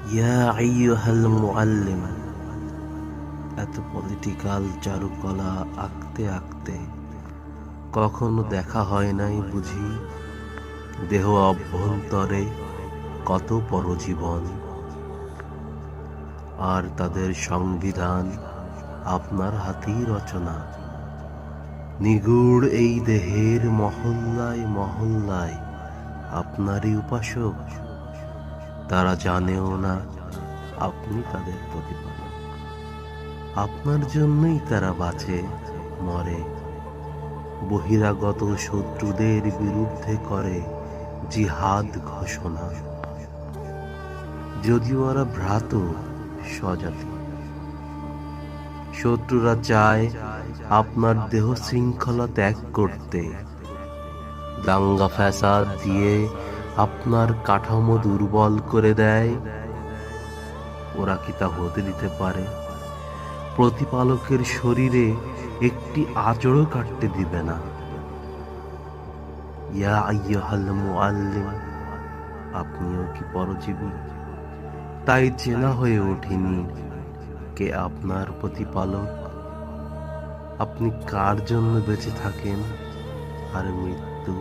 ইয়া আইয়ুহাল মুআল্লিম। এত পলিটিক্যাল চারুকলা আঁকতে আঁকতে কখনো দেখা হয় নাই বুঝি দেহ অভ্যন্তরে কত পরজীবন, আর তাদের সংবিধান আপনার হাতেই রচনা। নিগুড় এই দেহের মহল্লায় মহল্লায় আপনারই উপাসক, তারা জানেও না আপনি তাদের প্রতিপালক। আপনার জন্যই তারা বাঁচে মরে, বহিরাগত শত্রুদের বিরুদ্ধে করে জিহাদ ঘোষণা। যদিও ওরা ভ্রাত স্বজাতি, শত্রুরা চায় আপনার দেহ শৃঙ্খলা ত্যাগ করতে, দাঙ্গা ফ্যাসাদ দিয়ে আপনার কাঠামো দুর্বল করে দেয়। ওরা কি তা হতে দিতে পারে? প্রতিপালকের শরীরে একটি আঁচড়ও কাটতে দিবে না। ইয়া আইয়ুহাল মুআল্লিম, আপনিও কি পরজীবী? তাই চেনা হয়ে ওঠেনি কে আপনার প্রতিপালক। আপনি কার জন্য বেঁচে থাকেন আর মৃত্যু